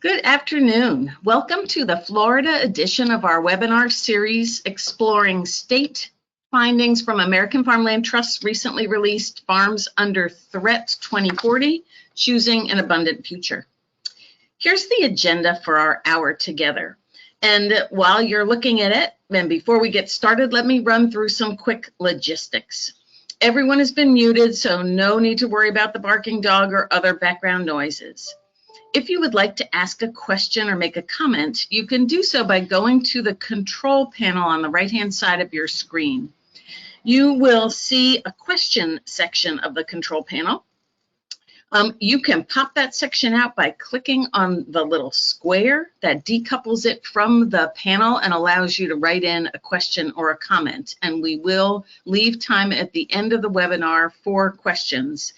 Good afternoon. Welcome to the Florida edition of our webinar series exploring state findings from American Farmland Trust's recently released Farms Under Threat 2040, Choosing an Abundant Future. Here's the agenda for our hour together. And while you're looking at it, and before we get started, let me run through some quick logistics. Everyone has been muted, so no need to worry about the barking dog or other background noises. If you would like to ask a question or make a comment, you can do so by going to the control panel on the right-hand side of your screen. You will see a question section of the control panel. You can pop that section out by clicking on the little square that decouples it from the panel and allows you to write in a question or a comment. And we will leave time at the end of the webinar for questions.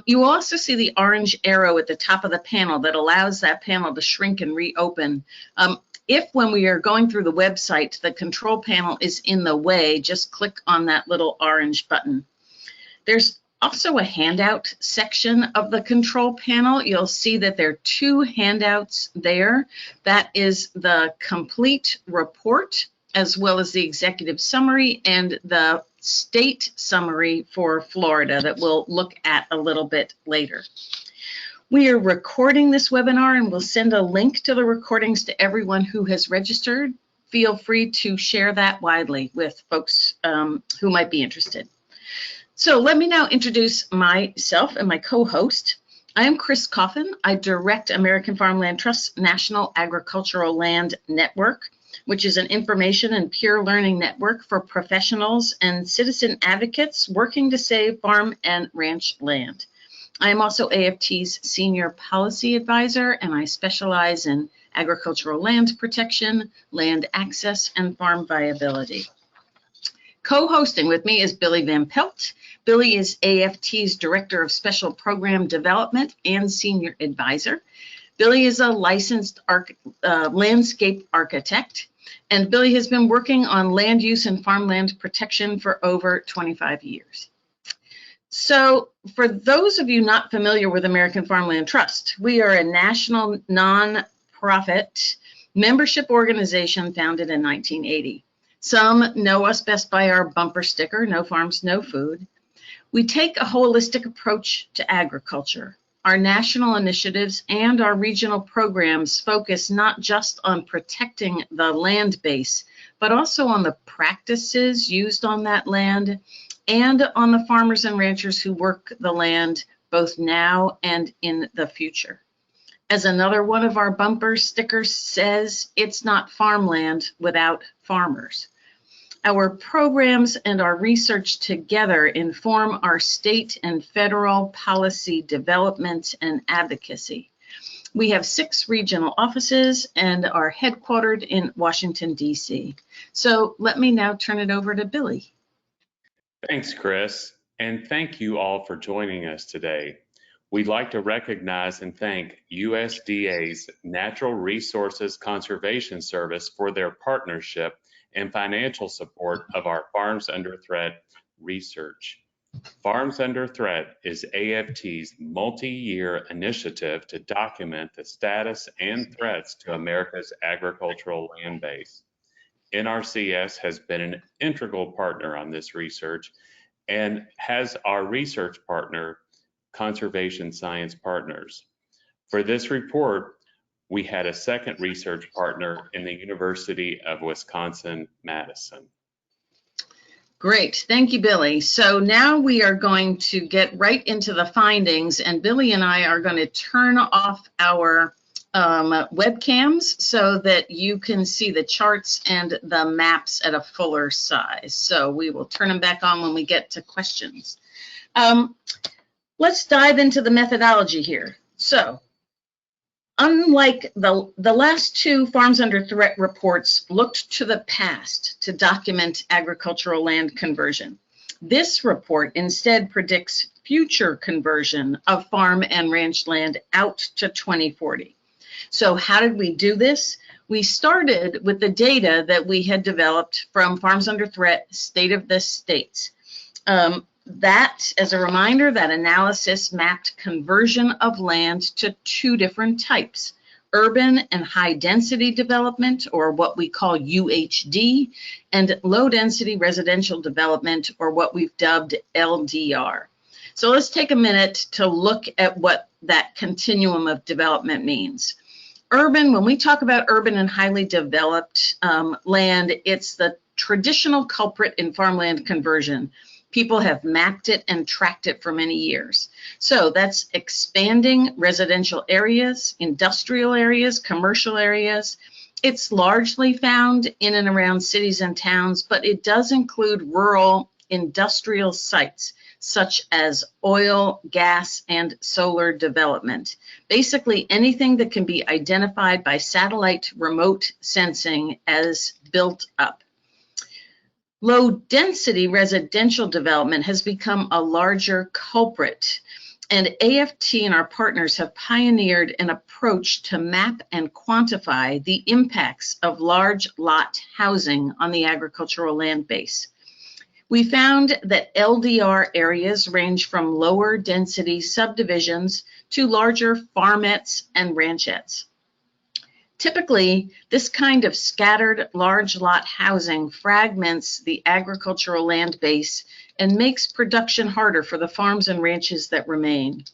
You will also see the orange arrow at the top of the panel that allows that panel to shrink and reopen. If when we are going through the website, the control panel is in the way, just click on that little orange button. There's also a handout section of the control panel. You'll see that there are two handouts there. That is the complete report, as well as the executive summary and the state summary for Florida that we'll look at a little bit later. We are recording this webinar and we'll send a link to the recordings to everyone who has registered. Feel free to share that widely with folks who might be interested. So let me now introduce myself and my co-host. I am Chris Coffin. I direct American Farmland Trust's National Agricultural Land Network, which is an information and peer learning network for professionals and citizen advocates working to save farm and ranch land. I am also AFT's Senior Policy Advisor, and I specialize in agricultural land protection, land access, and farm viability. Co-hosting with me is Billy Van Pelt. Billy is AFT's Director of Special Program Development and Senior Advisor. Billy is a licensed landscape architect, and Billy has been working on land use and farmland protection for over 25 years. So for those of you not familiar with American Farmland Trust, we are a national nonprofit membership organization founded in 1980. Some know us best by our bumper sticker, No Farms, No Food. We take a holistic approach to agriculture. Our national initiatives and our regional programs focus not just on protecting the land base, but also on the practices used on that land and on the farmers and ranchers who work the land both now and in the future. As another one of our bumper stickers says, it's not farmland without farmers. Our programs and our research together inform our state and federal policy development and advocacy. We have 6 regional offices and are headquartered in Washington, D.C. So let me now turn it over to Billy. Thanks, Chris, and thank you all for joining us today. We'd like to recognize and thank USDA's Natural Resources Conservation Service for their partnership and financial support of our Farms Under Threat research. Farms Under Threat is AFT's multi-year initiative to document the status and threats to America's agricultural land base. NRCS has been an integral partner on this research and has our research partner, Conservation Science Partners. For this report, we had a second research partner in the University of Wisconsin-Madison. Great, thank you, Billy. So now we are going to get right into the findings, and Billy and I are going to turn off our webcams so that you can see the charts and the maps at a fuller size. So we will turn them back on when we get to questions. Let's dive into the methodology here. So, unlike the last 2 Farms Under Threat reports looked to the past to document agricultural land conversion, this report instead predicts future conversion of farm and ranch land out to 2040. So how did we do this? We started with the data that we had developed from Farms Under Threat, State of the States. That, as a reminder, that analysis mapped conversion of land to 2 different types: urban and high density development, or what we call UHD, and low density residential development, or what we've dubbed LDR. So let's take a minute to look at what that continuum of development means. Urban, when we talk about urban and highly developed land, it's the traditional culprit in farmland conversion. People have mapped it and tracked it for many years. So that's expanding residential areas, industrial areas, commercial areas. It's largely found in and around cities and towns, but it does include rural industrial sites, such as oil, gas, and solar development. Basically anything that can be identified by satellite remote sensing as built up. Low density residential development has become a larger culprit, and AFT and our partners have pioneered an approach to map and quantify the impacts of large lot housing on the agricultural land base. We found that LDR areas range from lower density subdivisions to larger farmettes and ranchettes. Typically, this kind of scattered large lot housing fragments the agricultural land base and makes production harder for the farms and ranches that remain.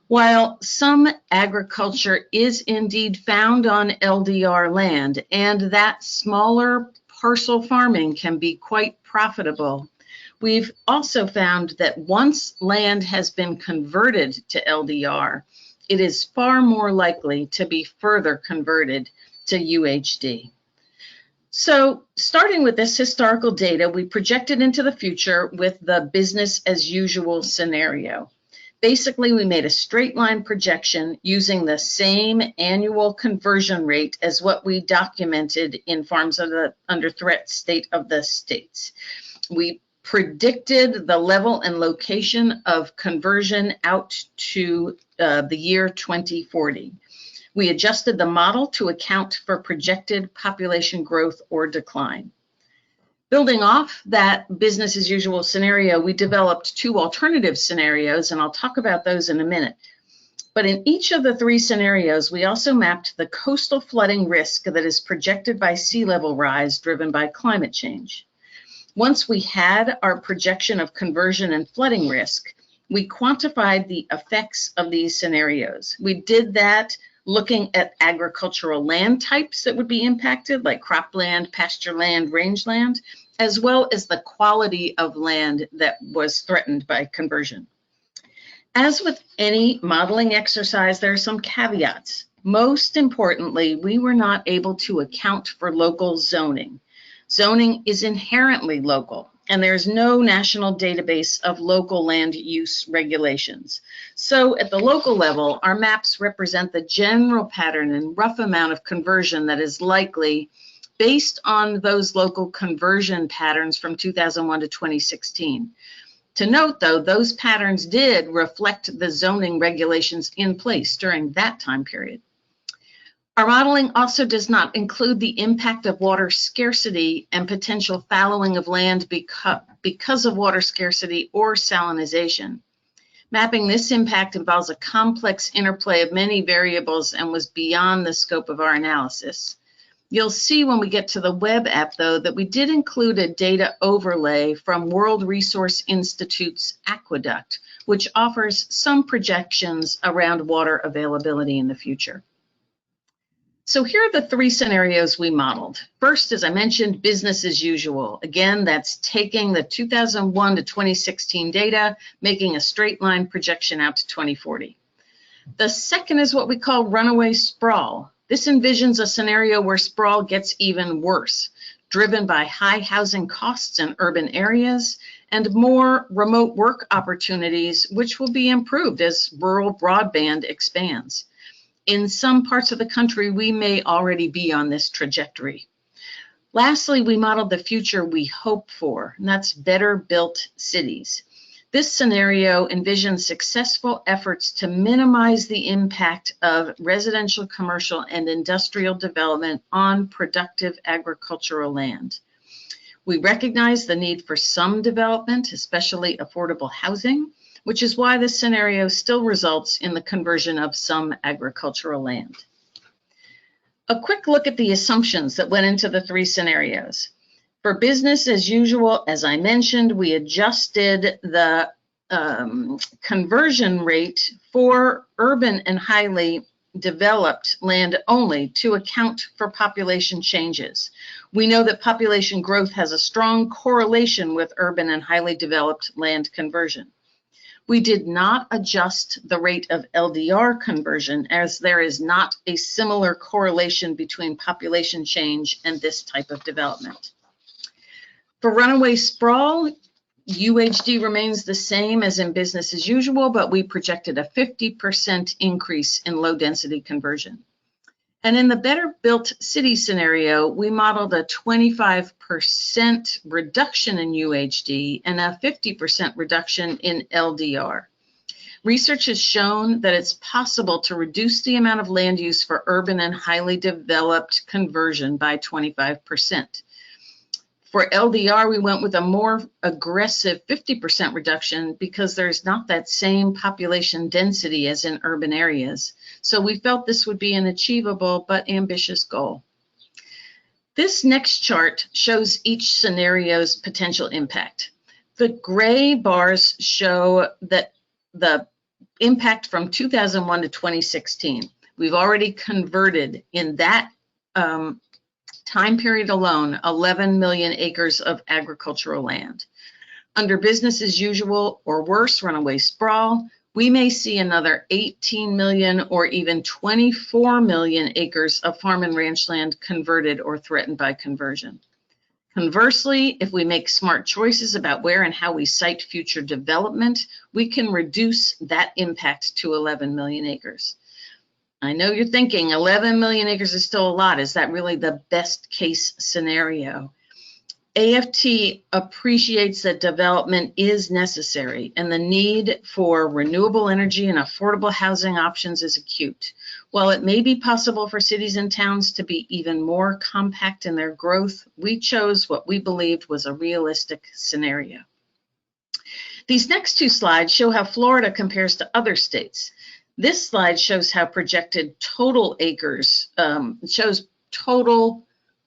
While some agriculture is indeed found on LDR land, and that smaller parcel farming can be quite profitable, we've also found that once land has been converted to LDR, it is far more likely to be further converted to UHD. So starting with this historical data, we projected into the future with the business as usual scenario. Basically, we made a straight line projection using the same annual conversion rate as what we documented in Farms Under Threat State of the States. We predicted the level and location of conversion out to the year 2040. We adjusted the model to account for projected population growth or decline. Building off that business as usual scenario, we developed two alternative scenarios, and I'll talk about those in a minute. But in each of the three scenarios, we also mapped the coastal flooding risk that is projected by sea level rise driven by climate change. Once we had our projection of conversion and flooding risk, we quantified the effects of these scenarios. We did that looking at agricultural land types that would be impacted, like cropland, pasture land, rangeland, as well as the quality of land that was threatened by conversion. As with any modeling exercise, there are some caveats. Most importantly, we were not able to account for local zoning. Zoning is inherently local, and there's no national database of local land use regulations. So at the local level, our maps represent the general pattern and rough amount of conversion that is likely based on those local conversion patterns from 2001 to 2016. To note, though, those patterns did reflect the zoning regulations in place during that time period. Our modeling also does not include the impact of water scarcity and potential fallowing of land because of water scarcity or salinization. Mapping this impact involves a complex interplay of many variables and was beyond the scope of our analysis. You'll see when we get to the web app, though, that we did include a data overlay from World Resource Institute's Aqueduct, which offers some projections around water availability in the future. So here are the three scenarios we modeled. First, as I mentioned, business as usual. Again, that's taking the 2001 to 2016 data, making a straight line projection out to 2040. The second is what we call runaway sprawl. This envisions a scenario where sprawl gets even worse, driven by high housing costs in urban areas and more remote work opportunities, which will be improved as rural broadband expands. In some parts of the country, we may already be on this trajectory. Lastly, we modeled the future we hope for, and that's better built cities. This scenario envisions successful efforts to minimize the impact of residential, commercial, and industrial development on productive agricultural land. We recognize the need for some development, especially affordable housing, which is why this scenario still results in the conversion of some agricultural land. A quick look at the assumptions that went into the three scenarios. For business as usual, as I mentioned, we adjusted the conversion rate for urban and highly developed land only to account for population changes. We know that population growth has a strong correlation with urban and highly developed land conversion. We did not adjust the rate of LDR conversion, as there is not a similar correlation between population change and this type of development. For runaway sprawl, UHD remains the same as in business as usual, but we projected a 50% increase in low density conversion. And in the better built city scenario, we modeled a 25% reduction in UHD and a 50% reduction in LDR. Research has shown that it's possible to reduce the amount of land use for urban and highly developed conversion by 25%. For LDR, we went with a more aggressive 50% reduction because there's not that same population density as in urban areas. So we felt this would be an achievable but ambitious goal. This next chart shows each scenario's potential impact. The gray bars show that the impact from 2001 to 2016. We've already converted in that time period alone 11 million acres of agricultural land. Under business as usual or worse, runaway sprawl, we may see another 18 million or even 24 million acres of farm and ranch land converted or threatened by conversion. Conversely, if we make smart choices about where and how we site future development, we can reduce that impact to 11 million acres. I know you're thinking 11 million acres is still a lot. Is that really the best case scenario? AFT appreciates that development is necessary and the need for renewable energy and affordable housing options is acute. While it may be possible for cities and towns to be even more compact in their growth, we chose what we believed was a realistic scenario. These next two slides show how Florida compares to other states. This slide shows how projected total acres,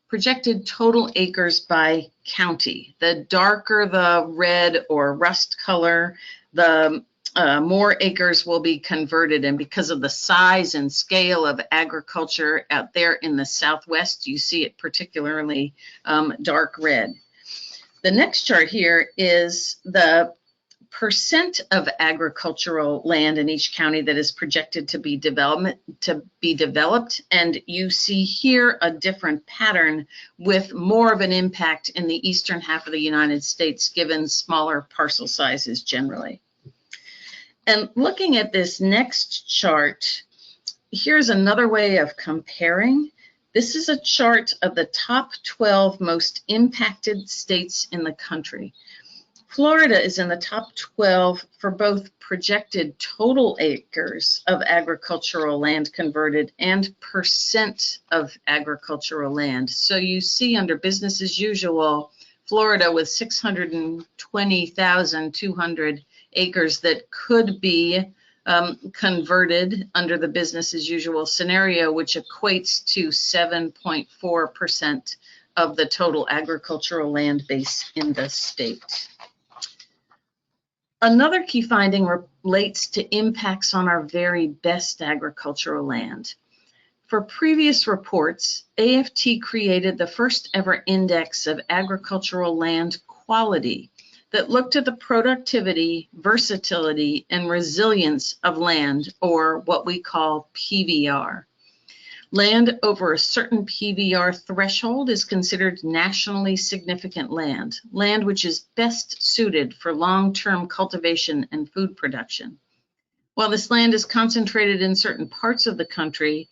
projected total acres by county. The darker the red or rust color, the more acres will be converted. And because of the size and scale of agriculture out there in the Southwest, you see it particularly dark red. The next chart here is the percent of agricultural land in each county that is projected to be developed, and you see here a different pattern with more of an impact in the eastern half of the United States given smaller parcel sizes generally. And looking at this next chart, here's another way of comparing. This is a chart of the top 12 most impacted states in the country. Florida is in the top 12 for both projected total acres of agricultural land converted and percent of agricultural land. So you see under business as usual, Florida with 620,200 acres that could be converted under the business as usual scenario, which equates to 7.4% of the total agricultural land base in the state. Another key finding relates to impacts on our very best agricultural land. For previous reports, AFT created the first ever index of agricultural land quality that looked at the productivity, versatility, and resilience of land, or what we call PVR. Land over a certain PVR threshold is considered nationally significant land, land which is best suited for long-term cultivation and food production. While this land is concentrated in certain parts of the country,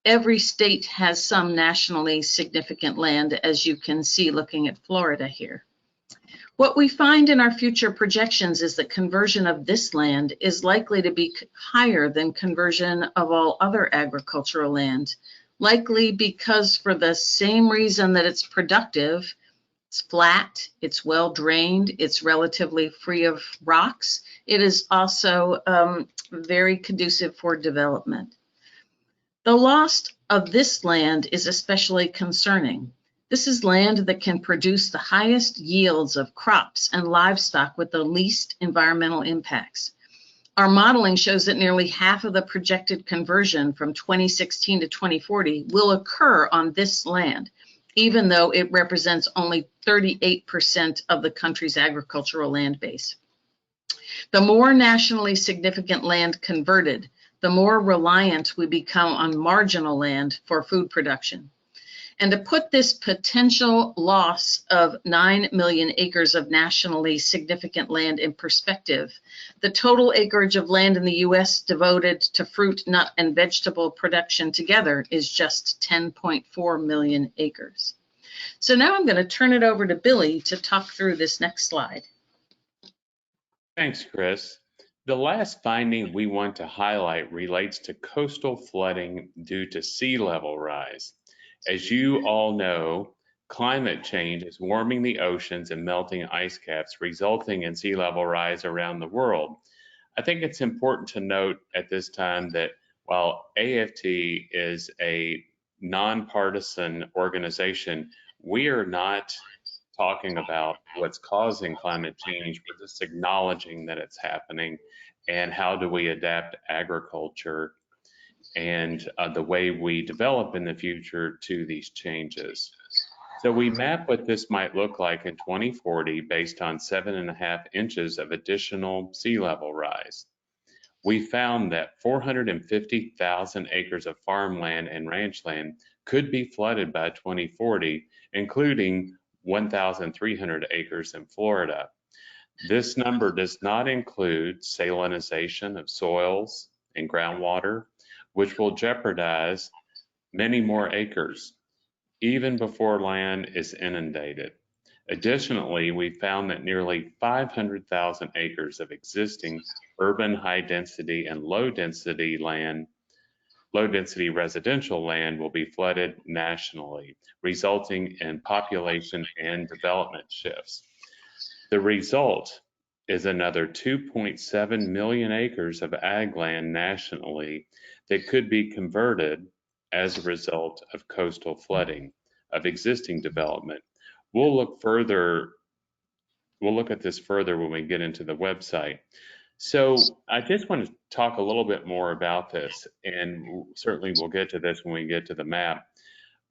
every state has some nationally significant land, as you can see looking at Florida here. What we find in our future projections is that conversion of this land is likely to be higher than conversion of all other agricultural land, likely because for the same reason that it's productive, it's flat, it's well drained, it's relatively free of rocks, it is also very conducive for development. The lost of this land is especially concerning. This is land that can produce the highest yields of crops and livestock with the least environmental impacts. Our modeling shows that nearly half of the projected conversion from 2016 to 2040 will occur on this land, even though it represents only 38% of the country's agricultural land base. The more nationally significant land converted, the more reliant we become on marginal land for food production. And to put this potential loss of 9 million acres of nationally significant land in perspective, the total acreage of land in the US devoted to fruit, nut, and vegetable production together is just 10.4 million acres. So now I'm going to turn it over to Billy to talk through this next slide. Thanks, Chris. The last finding we want to highlight relates to coastal flooding due to sea level rise. As you all know, climate change is warming the oceans and melting ice caps, resulting in sea level rise around the world. I think it's important to note at this time that while AFT is a nonpartisan organization, we are not talking about what's causing climate change. We're just acknowledging that it's happening and how do we adapt agriculture and the way we develop in the future to these changes. So we map what this might look like in 2040 based on 7.5 inches of additional sea level rise. We found that 450,000 acres of farmland and ranchland could be flooded by 2040, including 1,300 acres in Florida. This number does not include salinization of soils and groundwater, which will jeopardize many more acres, even before land is inundated. Additionally, we found that nearly 500,000 acres of existing urban high density and low density residential land will be flooded nationally, resulting in population and development shifts. The result is another 2.7 million acres of ag land nationally that could be converted as a result of coastal flooding of existing development. We'll look at this further when we get into the website. So I just want to talk a little bit more about this, and certainly we'll get to this when we get to the map.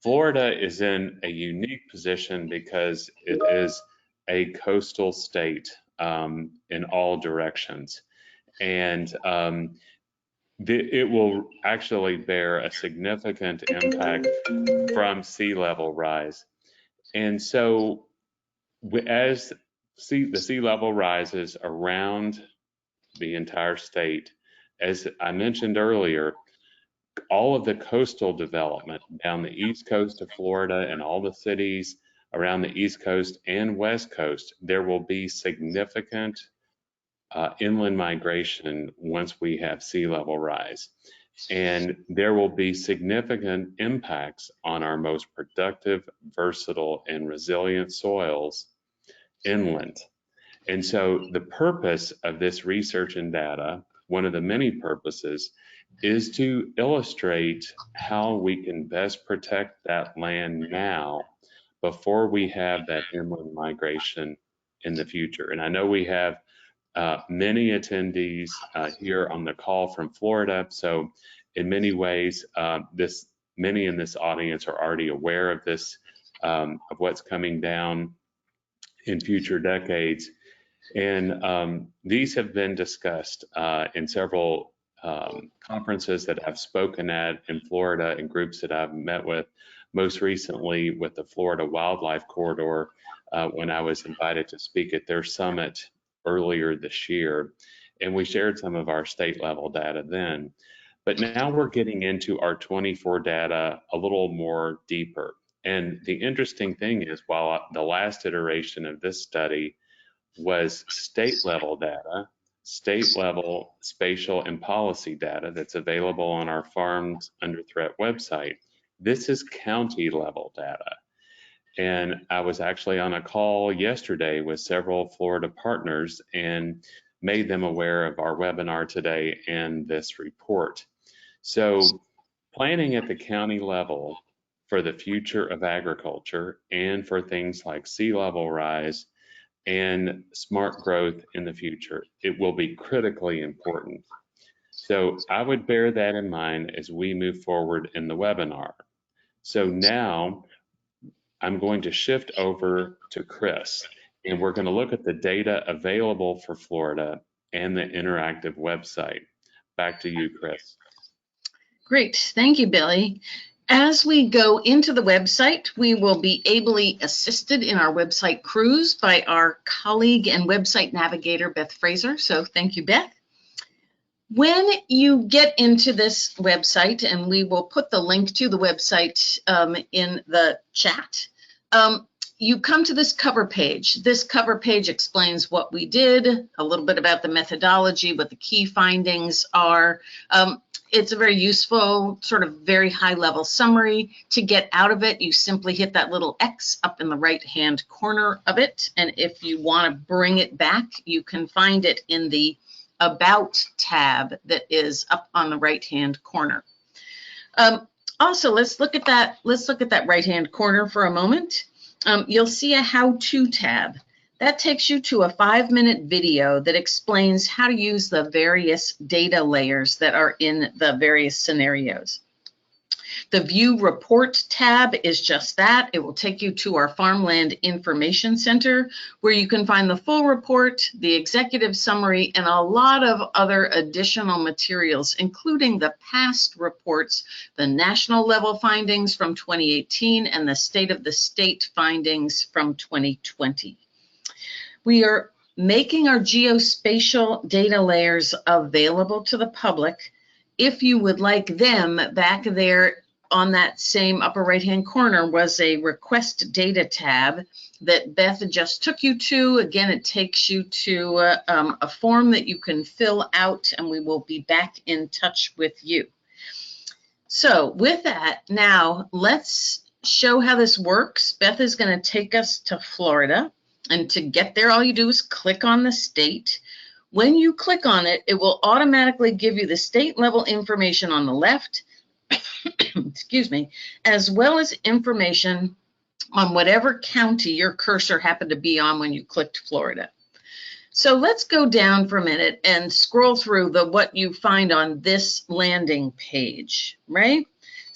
Florida is in a unique position because it is a coastal state in all directions. And it will actually bear a significant impact from sea level rise. And so as the sea level rises around the entire state, as I mentioned earlier, all of the coastal development down the east coast of Florida and all the cities around the east coast and west coast, there will be significant inland migration once we have sea level rise. And there will be significant impacts on our most productive, versatile, and resilient soils inland. And so the purpose of this research and data, one of the many purposes, is to illustrate how we can best protect that land now before we have that inland migration in the future. And I know we have many attendees here on the call from Florida. So in many ways, many in this audience are already aware of this, of what's coming down in future decades. And these have been discussed in several conferences that I've spoken at in Florida and groups that I've met with, most recently with the Florida Wildlife Corridor when I was invited to speak at their summit earlier this year. And we shared some of our state level data then. But now we're getting into our 24 data a little more deeper. And the interesting thing is, while the last iteration of this study was state level data, state level spatial and policy data that's available on our Farms Under Threat website, this is county level data. And I was actually on a call yesterday with several Florida partners and made them aware of our webinar today and this report. So Planning at the county level for the future of agriculture and for things like sea level rise and smart growth in the future, it will be critically important. So I would bear that in mind as we move forward in the webinar. So now I'm going to shift over to Chris, and we're going to look at the data available for Florida and the interactive website. Back to you, Chris. Great, thank you, Billy. As we go into the website, we will be ably assisted in our website cruise by our colleague and website navigator, Beth Fraser. So thank you, Beth. When you get into this website, and we will put the link to the website in the chat, you come to this cover page. This cover page explains what we did, a little bit about the methodology, what the key findings are. It's a very useful, sort of very high-level summary. To get out of it, you simply hit that little X up in the right-hand corner of it. And if you want to bring it back, you can find it in the About tab that is up on the right-hand corner. Also, let's look at that right-hand corner for a moment. You'll see a how-to tab. That takes you to a 5-minute video that explains how to use the various data layers that are in the various scenarios. The View Report tab is just that. It will take you to our Farmland Information Center, where you can find the full report, the executive summary, and a lot of other additional materials, including the past reports, the national level findings from 2018, and the state of the state findings from 2020. We are making our geospatial data layers available to the public. If you would like them, back there on that same upper right-hand corner was a Request Data tab that Beth just took you to. Again, it takes you to a form that you can fill out, and we will be back in touch with you. So with that, now let's show how this works. Beth is going to take us to Florida. And to get there, all you do is click on the state. When you click on it, it will automatically give you the state level information on the left, excuse me, as well as information on whatever county your cursor happened to be on when you clicked Florida. So let's go down for a minute and scroll through what you find on this landing page, right?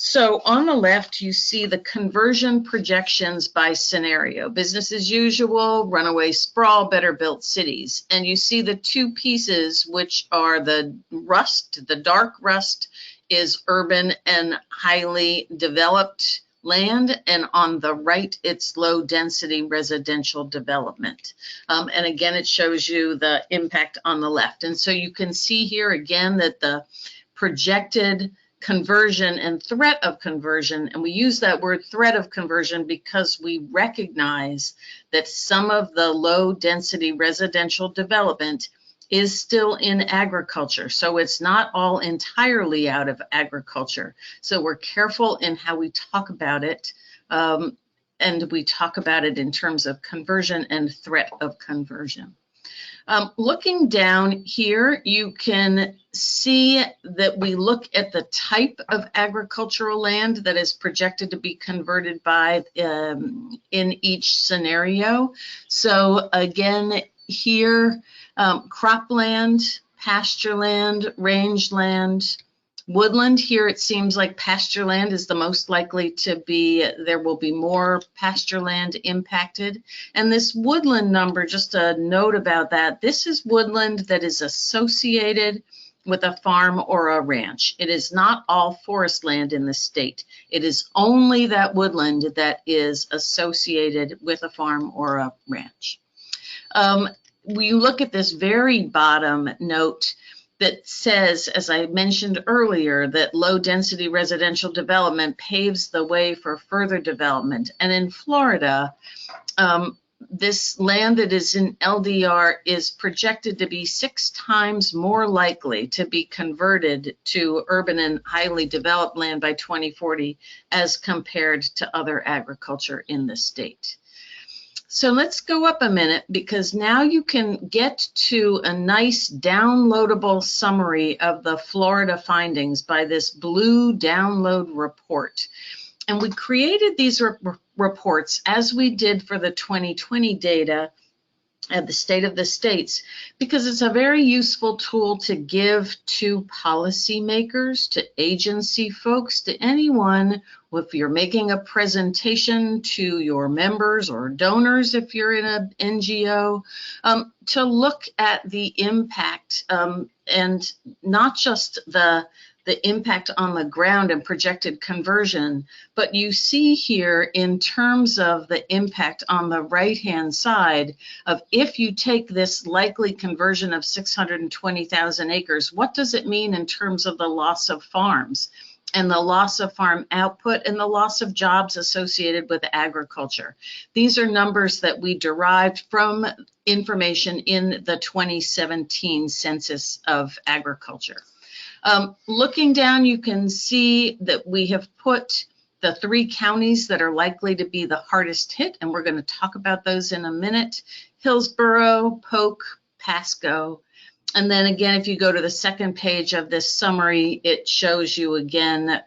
So on the left, you see the conversion projections by scenario: business as usual, runaway sprawl, better built cities. And you see the two pieces, which are the rust, the dark rust is urban and highly developed land, and on the right, it's low density residential development. And again, it shows you the impact on the left. And so you can see here again that the projected conversion and threat of conversion, and we use that word threat of conversion because we recognize that some of the low density residential development is still in agriculture. So it's not all entirely out of agriculture. So we're careful in how we talk about it, and we talk about it in terms of conversion and threat of conversion. Looking down here, you can see that we look at the type of agricultural land that is projected to be converted by in each scenario. So again, here, cropland, pasture land, rangeland, woodland. Here it seems like pasture land is the most likely to be, there will be more pasture land impacted. And this woodland number, just a note about that, this is woodland that is associated with a farm or a ranch. It is not all forest land in the state. It is only that woodland that is associated with a farm or a ranch. We look at this very bottom note that says, as I mentioned earlier, that low density residential development paves the way for further development. And in Florida, this land that is in LDR is projected to be 6 times more likely to be converted to urban and highly developed land by 2040 as compared to other agriculture in the state. So let's go up a minute because now you can get to a nice downloadable summary of the Florida findings by this blue download report. And we created these reports as we did for the 2020 data at the state of the states, because it's a very useful tool to give to policymakers, to agency folks, to anyone, if you're making a presentation to your members or donors, if you're in an NGO, to look at the impact and not just the impact on the ground and projected conversion, but you see here in terms of the impact on the right-hand side of if you take this likely conversion of 620,000 acres, what does it mean in terms of the loss of farms and the loss of farm output and the loss of jobs associated with agriculture? These are numbers that we derived from information in the 2017 census of agriculture. Looking down, you can see that we have put the 3 counties that are likely to be the hardest hit, and we're going to talk about those in a minute: Hillsborough, Polk, Pasco. And then again, if you go to the second page of this summary, it shows you again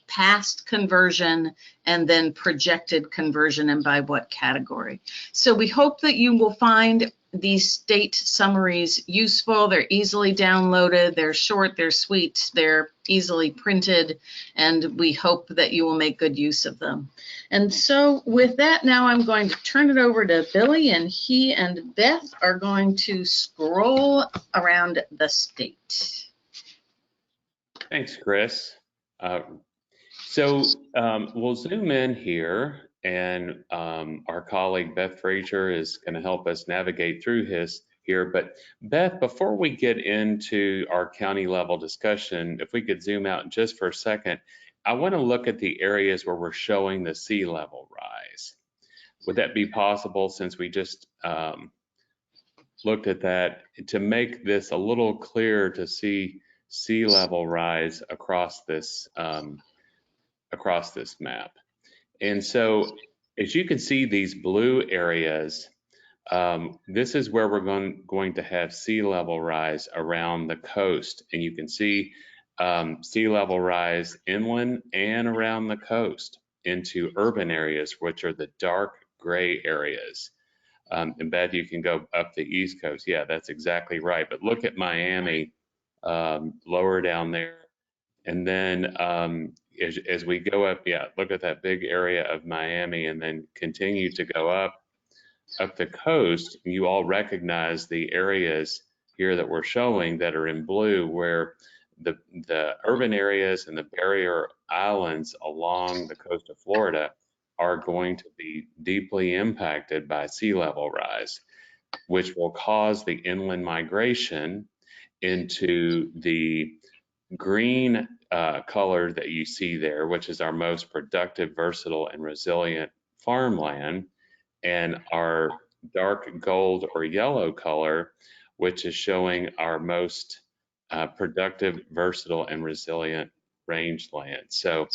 past conversion and then projected conversion and by what category. So we hope that you will find these state summaries useful. They're easily downloaded, they're short, they're sweet, they're easily printed, and we hope that you will make good use of them. And so with that, now I'm going to turn it over to Billy, and he and Beth are going to scroll around the state. Thanks, Chris. So we'll zoom in here, and our colleague Beth Frazier is going to help us navigate through here. But Beth, before we get into our county level discussion, if we could zoom out just for a second, I want to look at the areas where we're showing the sea level rise. Would that be possible, since we just looked at that, to make this a little clearer to see sea level rise across this map? And so as you can see, these blue areas, this is where we're going to have sea level rise around the coast. And you can see sea level rise inland and around the coast into urban areas, which are the dark gray areas. And Beth, you can go up the East Coast. Yeah, that's exactly right. But look at Miami lower down there. And then as we go up, yeah, look at that big area of Miami, and then continue to go up the coast. You all recognize the areas here that we're showing that are in blue, where the urban areas and the barrier islands along the coast of Florida are going to be deeply impacted by sea level rise, which will cause the inland migration into the green color that you see there, which is our most productive, versatile, and resilient farmland, and our dark gold or yellow color, which is showing our most productive, versatile, and resilient rangeland. So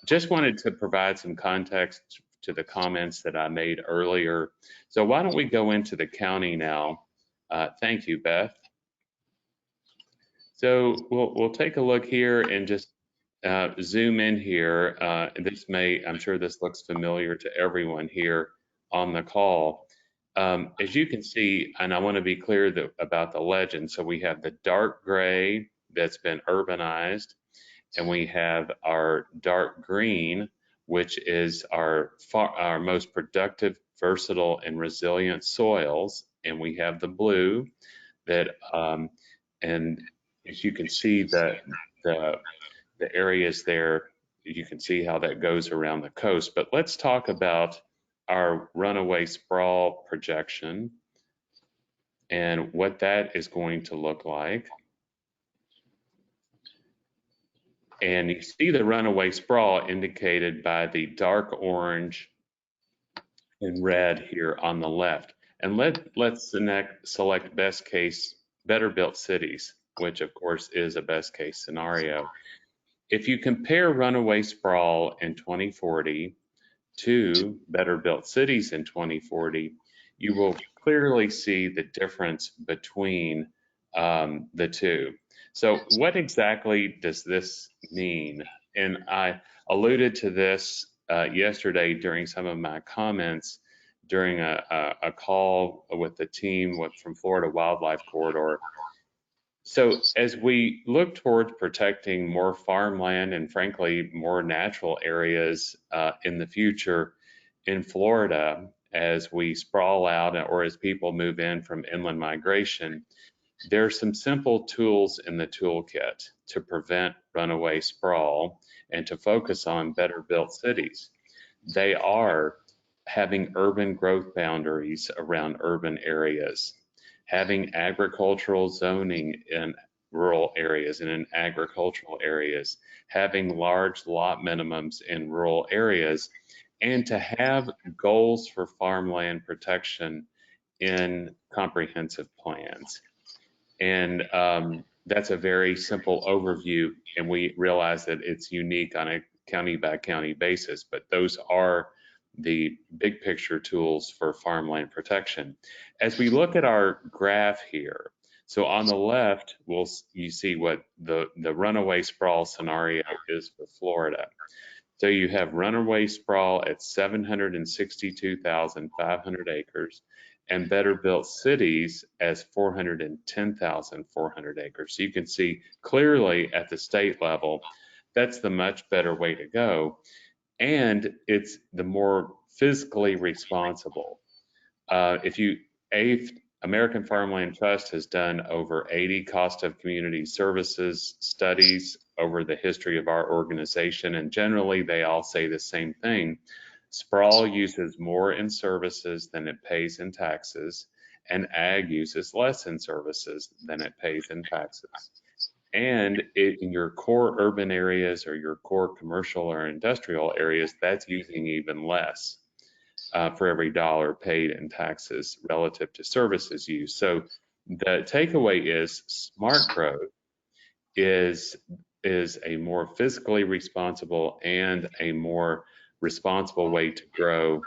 just wanted to provide some context to the comments that I made earlier. So why don't we go into the county now? Thank you, Beth. So we'll take a look here and just zoom in here. I'm sure this looks familiar to everyone here on the call. As you can see, and I want to be clear about the legend. So we have the dark gray that's been urbanized, and we have our dark green, which is our most productive, versatile, and resilient soils. And we have the blue that, and as you can see, the areas there, you can see how that goes around the coast. But let's talk about our runaway sprawl projection and what that is going to look like. And you see the runaway sprawl indicated by the dark orange and red here on the left. And let's select best case, better built cities, which of course is a best case scenario. If you compare runaway sprawl in 2040 to Better Built Cities in 2040, you will clearly see the difference between the two. So what exactly does this mean? And I alluded to this yesterday during some of my comments during a call with the team from Florida Wildlife Corridor. So as we look towards protecting more farmland and frankly more natural areas in the future in Florida, as we sprawl out or as people move in from inland migration, there are some simple tools in the toolkit to prevent runaway sprawl and to focus on better built cities. They are having urban growth boundaries around urban areas, having agricultural zoning in rural areas and in agricultural areas, having large lot minimums in rural areas, and to have goals for farmland protection in comprehensive plans. And that's a very simple overview, and we realize that it's unique on a county by county basis, but those are the big picture tools for farmland protection. As we look at our graph here, so on the left, you see what the runaway sprawl scenario is for Florida. So you have runaway sprawl at 762,500 acres and better built cities as 410,400 acres. So you can see clearly at the state level, that's the much better way to go. And it's the more fiscally responsible. American Farmland Trust has done over 80 cost of community services studies over the history of our organization, and generally they all say the same thing. Sprawl uses more in services than it pays in taxes, and ag uses less in services than it pays in taxes. And in your core urban areas or your core commercial or industrial areas, that's using even less for every dollar paid in taxes relative to services used. So the takeaway is smart growth is a more fiscally responsible and a more responsible way to grow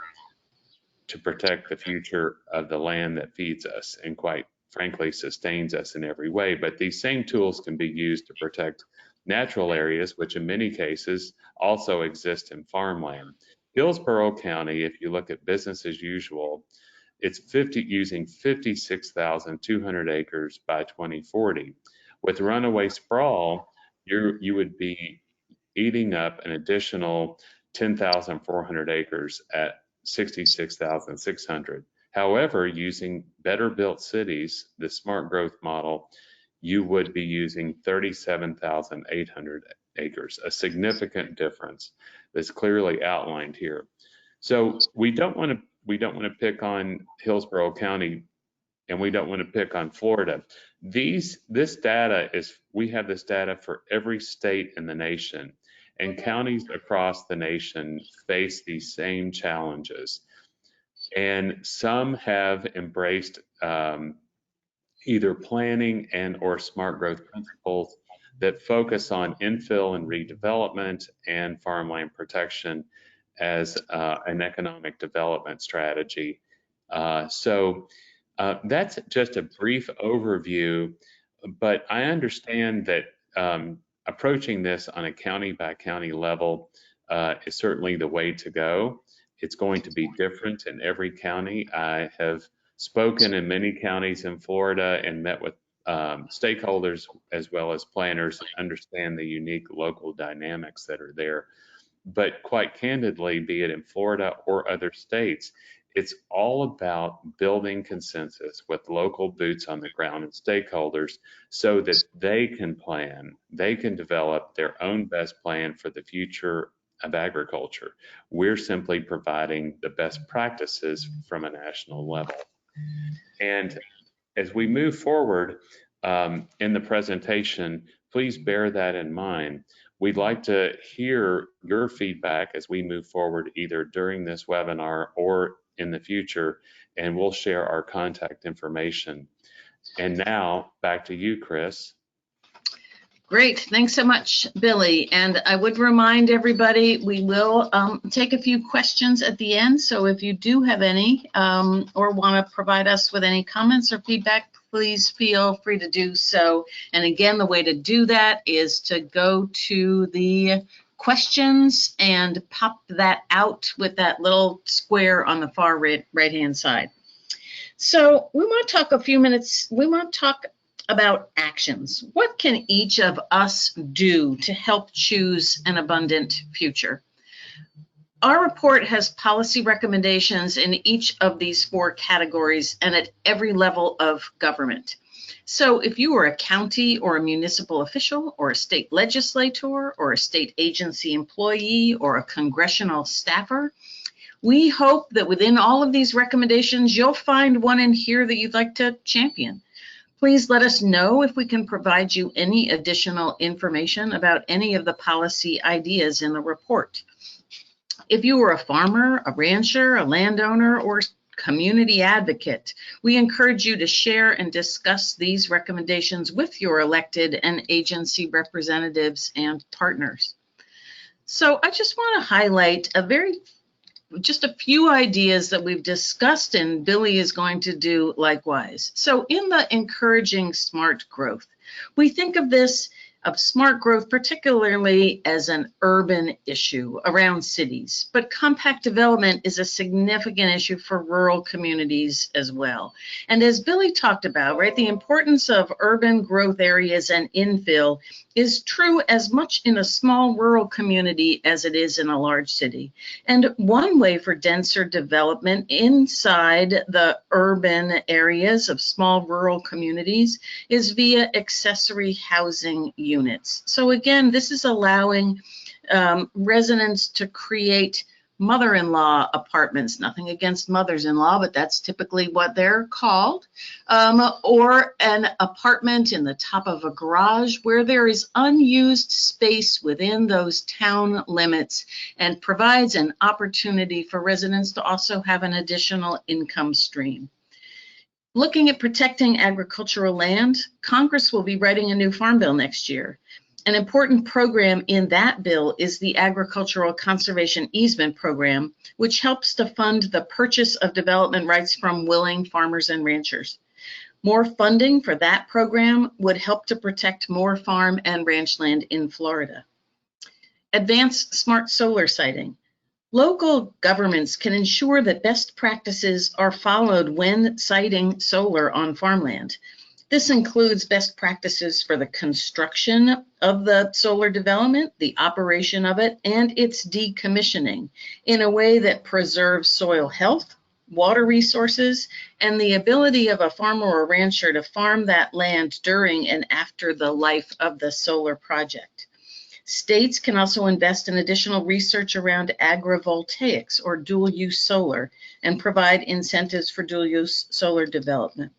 to protect the future of the land that feeds us and quite frankly sustains us in every way. But these same tools can be used to protect natural areas, which in many cases also exist in farmland. Hillsborough County, if you look at business as usual, it's using 56,200 acres by 2040. With runaway sprawl, you would be eating up an additional 10,400 acres at 66,600. However, using better built cities, the smart growth model, you would be using 37,800 acres, a significant difference that's clearly outlined here. So we don't want to pick on Hillsborough County and we don't want to pick on Florida. We have this data for every state in the nation, and counties across the nation face these same challenges. And some have embraced either planning and or smart growth principles that focus on infill and redevelopment and farmland protection as an economic development strategy. So that's just a brief overview, but I understand that approaching this on a county by county level is certainly the way to go. It's going to be different in every county. I have spoken in many counties in Florida and met with stakeholders as well as planners to understand the unique local dynamics that are there. But quite candidly, be it in Florida or other states, it's all about building consensus with local boots on the ground and stakeholders so that they can plan, they can develop their own best plan for the future of agriculture. We're simply providing the best practices from a national level. And as we move forward in the presentation, please bear that in mind. We'd like to hear your feedback as we move forward, either during this webinar or in the future, and we'll share our contact information. And now back to you, Chris. Great, thanks so much, Billy. And I would remind everybody, we will take a few questions at the end. So if you do have any or want to provide us with any comments or feedback, please feel free to do so. And again, the way to do that is to go to the questions and pop that out with that little square on the far right-hand side. So we want to talk a few minutes, we want to talk about actions. What can each of us do to help choose an abundant future? Our report has policy recommendations in each of these 4 categories and at every level of government. So if you are a county or a municipal official or a state legislator or a state agency employee or a congressional staffer, we hope that within all of these recommendations, you'll find one in here that you'd like to champion. Please let us know if we can provide you any additional information about any of the policy ideas in the report. If you are a farmer, a rancher, a landowner, or community advocate, we encourage you to share and discuss these recommendations with your elected and agency representatives and partners. So I just want to highlight just a few ideas that we've discussed, and Billy is going to do likewise. So in the encouraging smart growth, we think of smart growth particularly as an urban issue around cities, but compact development is a significant issue for rural communities as well. And as Billy talked about, right, the importance of urban growth areas and infill is true as much in a small rural community as it is in a large city. And one way for denser development inside the urban areas of small rural communities is via accessory housing units. So again, this is allowing residents to create mother-in-law apartments, nothing against mothers-in-law, but that's typically what they're called, or an apartment in the top of a garage where there is unused space within those town limits and provides an opportunity for residents to also have an additional income stream. Looking at protecting agricultural land, Congress will be writing a new farm bill next year. An important program in that bill is the Agricultural Conservation Easement Program, which helps to fund the purchase of development rights from willing farmers and ranchers. More funding for that program would help to protect more farm and ranch land in Florida. Advance smart solar siting. Local governments can ensure that best practices are followed when siting solar on farmland. This includes best practices for the construction of the solar development, the operation of it, and its decommissioning in a way that preserves soil health, water resources, and the ability of a farmer or rancher to farm that land during and after the life of the solar project. States can also invest in additional research around agrivoltaics or dual-use solar and provide incentives for dual-use solar development.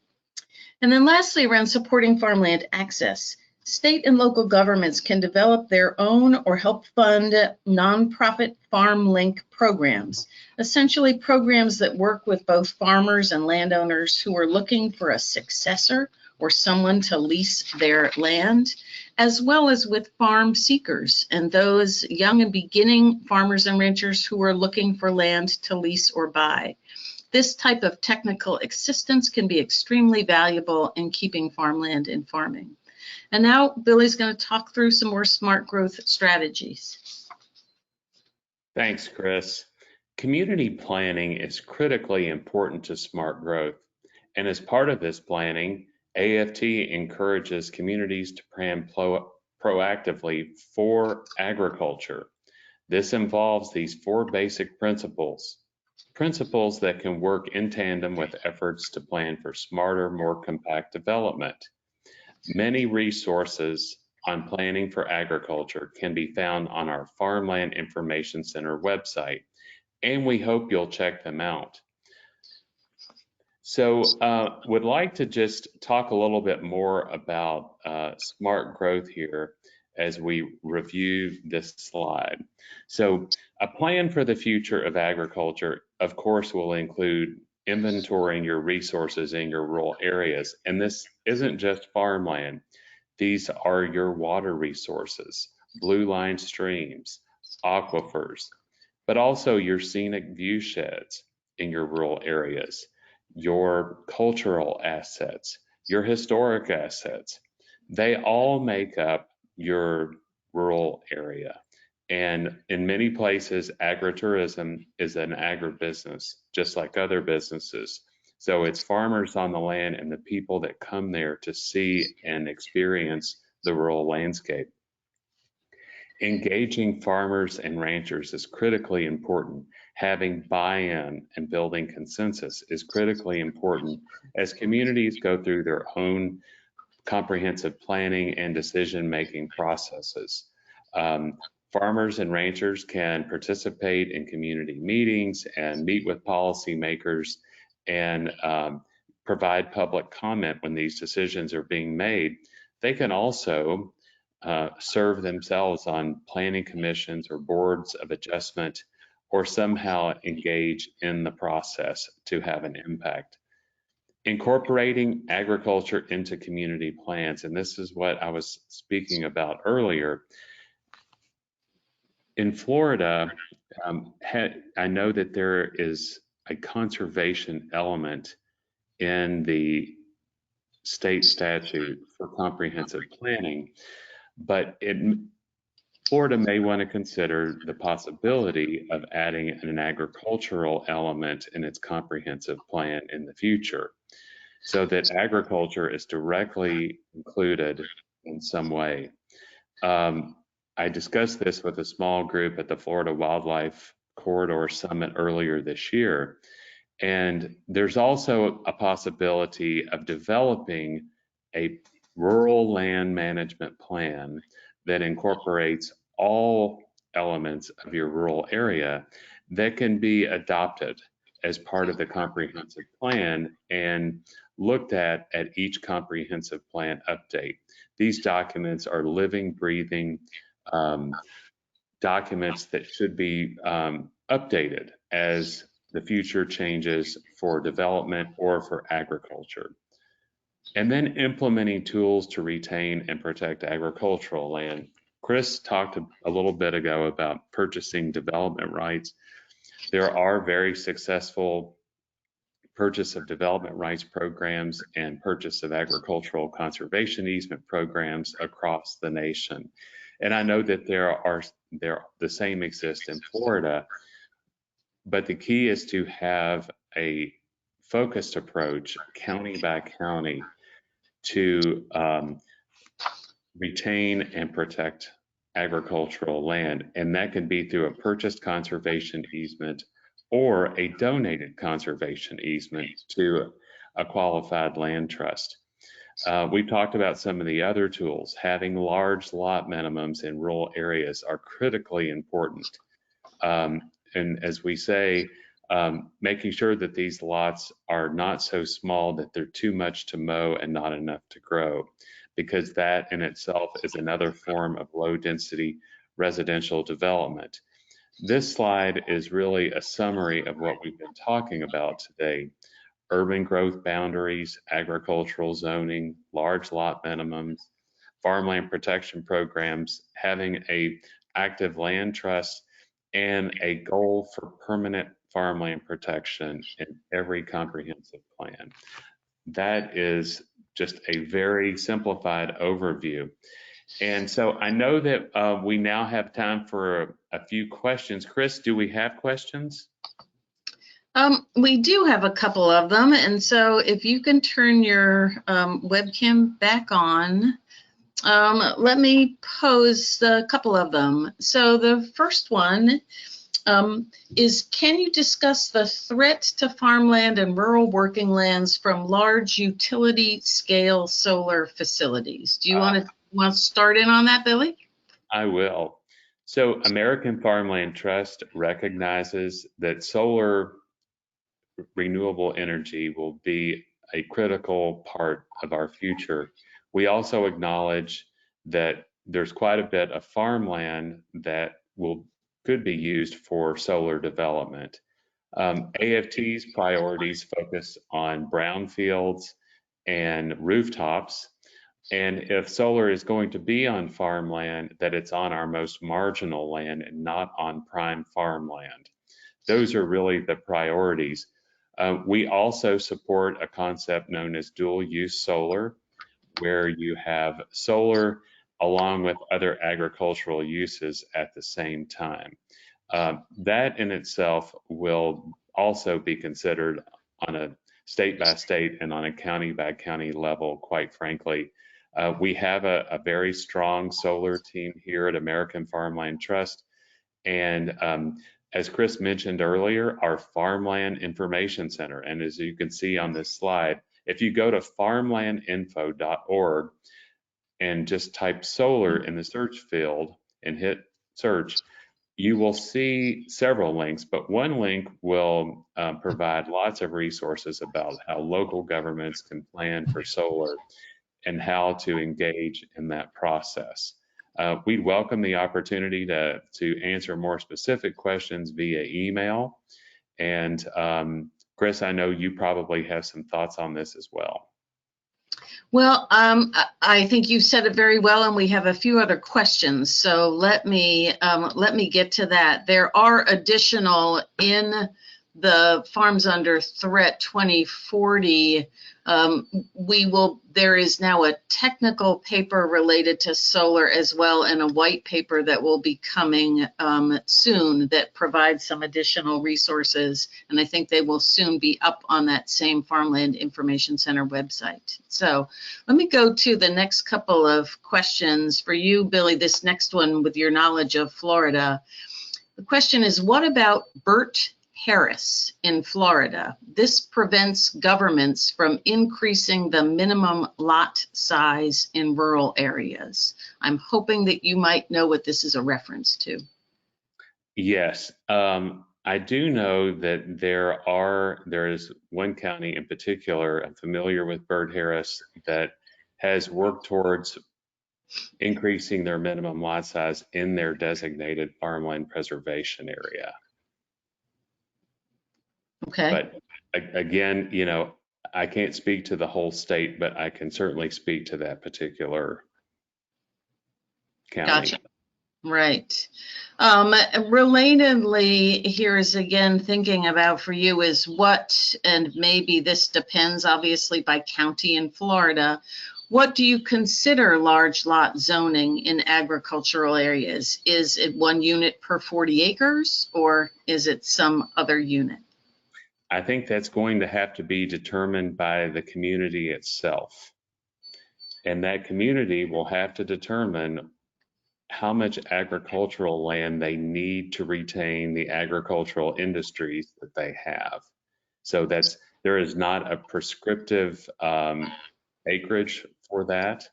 And then lastly, around supporting farmland access, state and local governments can develop their own or help fund nonprofit farm link programs, essentially programs that work with both farmers and landowners who are looking for a successor or someone to lease their land, as well as with farm seekers and those young and beginning farmers and ranchers who are looking for land to lease or buy. This type of technical assistance can be extremely valuable in keeping farmland in farming. And now Billy's going to talk through some more smart growth strategies. Thanks, Chris. Community planning is critically important to smart growth. And as part of this planning, AFT encourages communities to plan proactively for agriculture. This involves these 4 basic principles that can work in tandem with efforts to plan for smarter, more compact development. Many resources on planning for agriculture can be found on our Farmland Information Center website, and we hope you'll check them out. So would like to just talk a little bit more about smart growth here as we review this slide. So a plan for the future of agriculture, of course, will include inventorying your resources in your rural areas. And this isn't just farmland. These are your water resources, blue line streams, aquifers, but also your scenic view sheds in your rural areas, your cultural assets, your historic assets. They all make up your rural area. And in many places, agritourism is an agribusiness, just like other businesses. So it's farmers on the land and the people that come there to see and experience the rural landscape. Engaging farmers and ranchers is critically important. Having buy-in and building consensus is critically important as communities go through their own comprehensive planning and decision-making processes. Farmers and ranchers can participate in community meetings and meet with policymakers and provide public comment when these decisions are being made. They can also serve themselves on planning commissions or boards of adjustment, or somehow engage in the process to have an impact. Incorporating agriculture into community plans, and this is what I was speaking about earlier. In Florida, I know that there is a conservation element in the state statute for comprehensive planning, but Florida may want to consider the possibility of adding an agricultural element in its comprehensive plan in the future, so that agriculture is directly included in some way. I discussed this with a small group at the Florida Wildlife Corridor Summit earlier this year. And there's also a possibility of developing a rural land management plan that incorporates all elements of your rural area that can be adopted as part of the comprehensive plan and looked at each comprehensive plan update. These documents are living, breathing documents that should be updated as the future changes for development or for agriculture. And then implementing tools to retain and protect agricultural land. Chris talked a little bit ago about purchasing development rights. There are very successful purchase of development rights programs and purchase of agricultural conservation easement programs across the nation. And I know that the same exist in Florida, but the key is to have a focused approach, county by county, to retain and protect agricultural land. And that can be through a purchased conservation easement or a donated conservation easement to a qualified land trust. We've talked about some of the other tools. Having large lot minimums in rural areas are critically important. And as we say, making sure that these lots are not so small that they're too much to mow and not enough to grow, because that in itself is another form of low density residential development. This slide is really a summary of what we've been talking about today: urban growth boundaries, agricultural zoning, large lot minimums, farmland protection programs, having a active land trust, and a goal for permanent farmland protection in every comprehensive plan. That is just a very simplified overview. And so I know that we now have time for a few questions. Chris, do we have questions? We do have a couple of them, and so if you can turn your webcam back on, let me pose a couple of them. So the first one is, can you discuss the threat to farmland and rural working lands from large utility scale solar facilities? Do you want to start in on that, Billy? I will. So American Farmland Trust recognizes that solar renewable energy will be a critical part of our future. We also acknowledge that there's quite a bit of farmland that could be used for solar development. AFT's priorities focus on brownfields and rooftops, And if solar is going to be on farmland, that it's on our most marginal land and not on prime farmland. Those are really the priorities. We also support a concept known as dual use solar, where you have solar along with other agricultural uses at the same time. That in itself will also be considered on a state by state and on a county by county level, quite frankly. We have a very strong solar team here at American Farmland Trust. And as Chris mentioned earlier, our Farmland Information Center, and as you can see on this slide, if you go to farmlandinfo.org and just type solar in the search field and hit search, you will see several links, but one link will provide lots of resources about how local governments can plan for solar and how to engage in that process. We'd welcome the opportunity to answer more specific questions via email. And Chris, I know you probably have some thoughts on this as well. Well, I think you said it very well, and we have a few other questions. So let me get to that. There are additional in the Farms Under Threat 2040. There is now a technical paper related to solar as well, and a white paper that will be coming soon that provides some additional resources. And I think they will soon be up on that same Farmland Information Center website. So let me go to the next couple of questions for you, Billy. This next one, with your knowledge of Florida. The question is, what about Bert Harris in Florida? This prevents governments from increasing the minimum lot size in rural areas. I'm hoping that you might know what this is a reference to. Yes, I do know that there is one county in particular, I'm familiar with Bert Harris, that has worked towards increasing their minimum lot size in their designated farmland preservation area. Okay. But again, I can't speak to the whole state, but I can certainly speak to that particular county. Gotcha. Right. Relatedly, here is again thinking about for you is what, and maybe this depends obviously by county in Florida, what do you consider large lot zoning in agricultural areas? Is it 1 unit per 40 acres, or is it some other unit? I think that's going to have to be determined by the community itself. And that community will have to determine how much agricultural land they need to retain the agricultural industries that they have. So there is not a prescriptive acreage for that.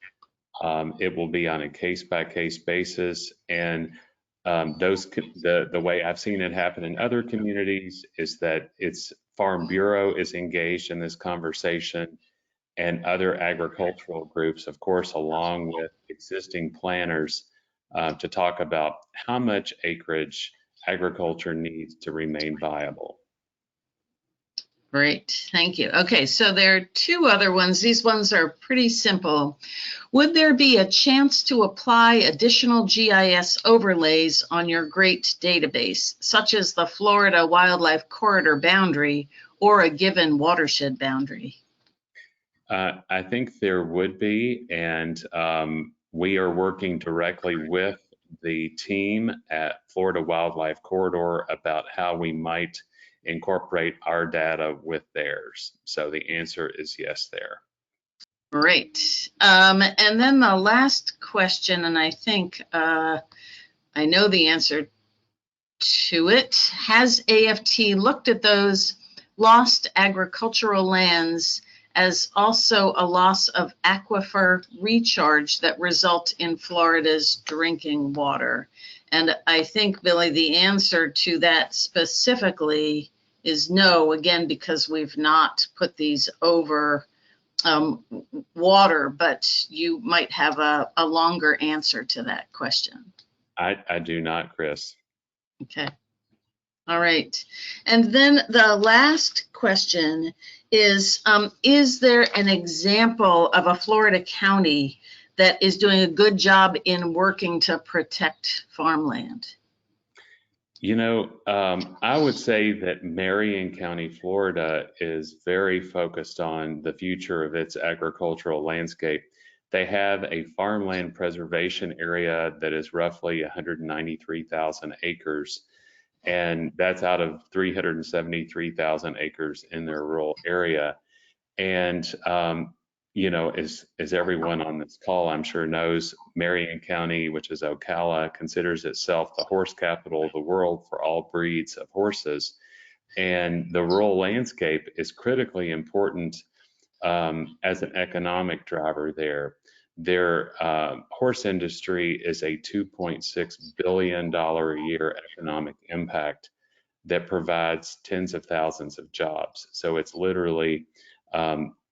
It will be on a case-by-case basis, and the way I've seen it happen in other communities is that it's Farm Bureau is engaged in this conversation, and other agricultural groups, of course, along with existing planners, to talk about how much acreage agriculture needs to remain viable. Great, thank you. Okay, so there are two other ones. These ones are pretty simple. Would there be a chance to apply additional GIS overlays on your GREAT database, such as the Florida Wildlife Corridor boundary or a given watershed boundary? I think there would be, and we are working directly with the team at Florida Wildlife Corridor about how we might incorporate our data with theirs. So the answer is yes there. Great. And then the last question, and I think I know the answer to it. Has AFT looked at those lost agricultural lands as also a loss of aquifer recharge that result in Florida's drinking water? And I think, Billy, the answer to that specifically is no, again, because we've not put these over water, but you might have a longer answer to that question. I do not, Chris. Okay. All right. And then the last question is there an example of a Florida county that is doing a good job in working to protect farmland? You know, I would say that Marion County, Florida is very focused on the future of its agricultural landscape. They have a farmland preservation area that is roughly 193,000 acres, and that's out of 373,000 acres in their rural area. And you know, as everyone on this call I'm sure knows, Marion County, which is Ocala, considers itself the horse capital of the world for all breeds of horses. And the rural landscape is critically important as an economic driver there. Their horse industry is a $2.6 billion a year economic impact that provides tens of thousands of jobs. So it's literally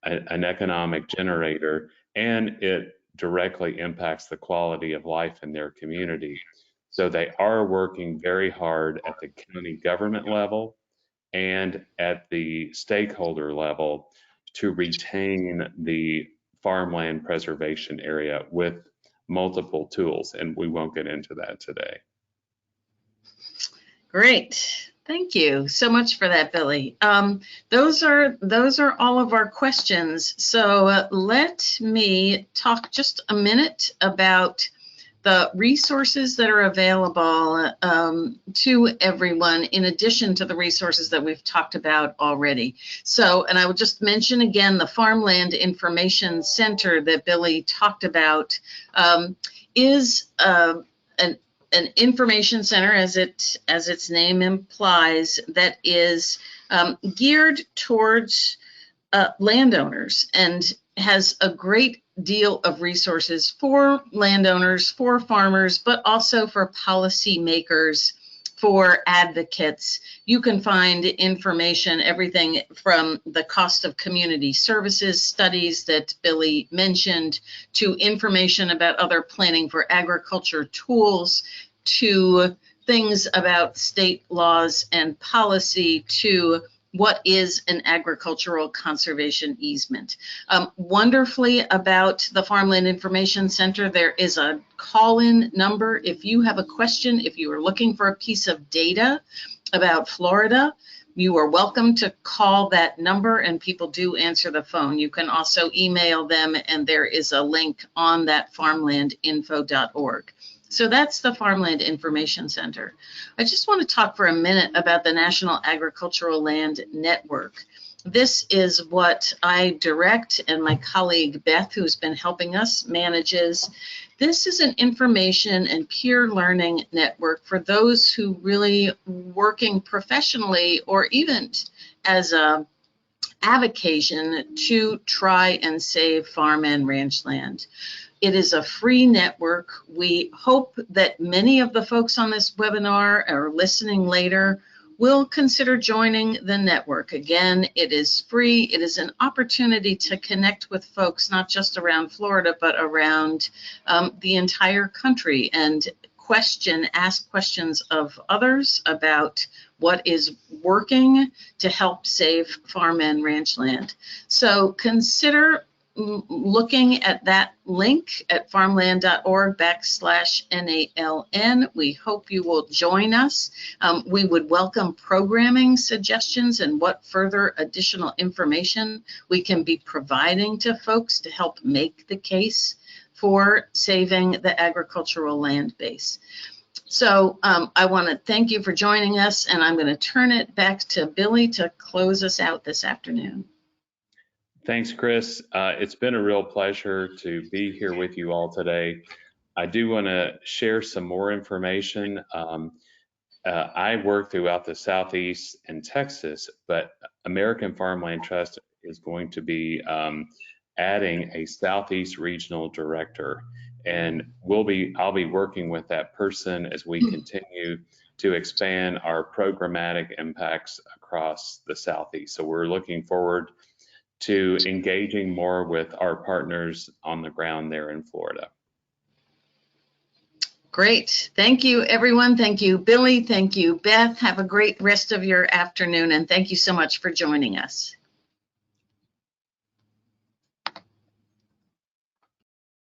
an economic generator, and it directly impacts the quality of life in their community. So they are working very hard at the county government level and at the stakeholder level to retain the farmland preservation area with multiple tools, and we won't get into that today. Great. Thank you so much for that, Billy. Those are all of our questions. So let me talk just a minute about the resources that are available to everyone in addition to the resources that we've talked about already. So, and I will just mention again, the Farmland Information Center that Billy talked about is an information center, as its name implies, that is geared towards landowners and has a great deal of resources for landowners, for farmers, but also for policymakers, for advocates. You can find information, everything from the cost of community services studies that Billy mentioned, to information about other planning for agriculture tools, to things about state laws and policy, to what is an agricultural conservation easement. Wonderfully about the Farmland Information Center, there is a call-in number. If you have a question, if you are looking for a piece of data about Florida, you are welcome to call that number, and people do answer the phone. You can also email them, and there is a link on that farmlandinfo.org. So that's the Farmland Information Center. I just want to talk for a minute about the National Agricultural Land Network. This is what I direct, and my colleague Beth, who's been helping us, manages. This is an information and peer learning network for those who really working professionally or even as a avocation to try and save farm and ranch land. It is a free network. We hope that many of the folks on this webinar or listening later will consider joining the network. Again, it is free. It is an opportunity to connect with folks, not just around Florida, but around the entire country, and ask questions of others about what is working to help save farm and ranch land. So consider looking at that link at farmland.org/NALN. We hope you will join us. We would welcome programming suggestions and what further additional information we can be providing to folks to help make the case for saving the agricultural land base. So I want to thank you for joining us, and I'm going to turn it back to Billy to close us out this afternoon. Thanks, Chris. It's been a real pleasure to be here with you all today. I do want to share some more information. I work throughout the Southeast and Texas, but American Farmland Trust is going to be adding a Southeast Regional Director, and I'll be working with that person as we continue to expand our programmatic impacts across the Southeast. So we're looking forward to engaging more with our partners on the ground there in Florida. Great. Thank you, everyone. Thank you, Billy. Thank you, Beth. Have a great rest of your afternoon, and thank you so much for joining us.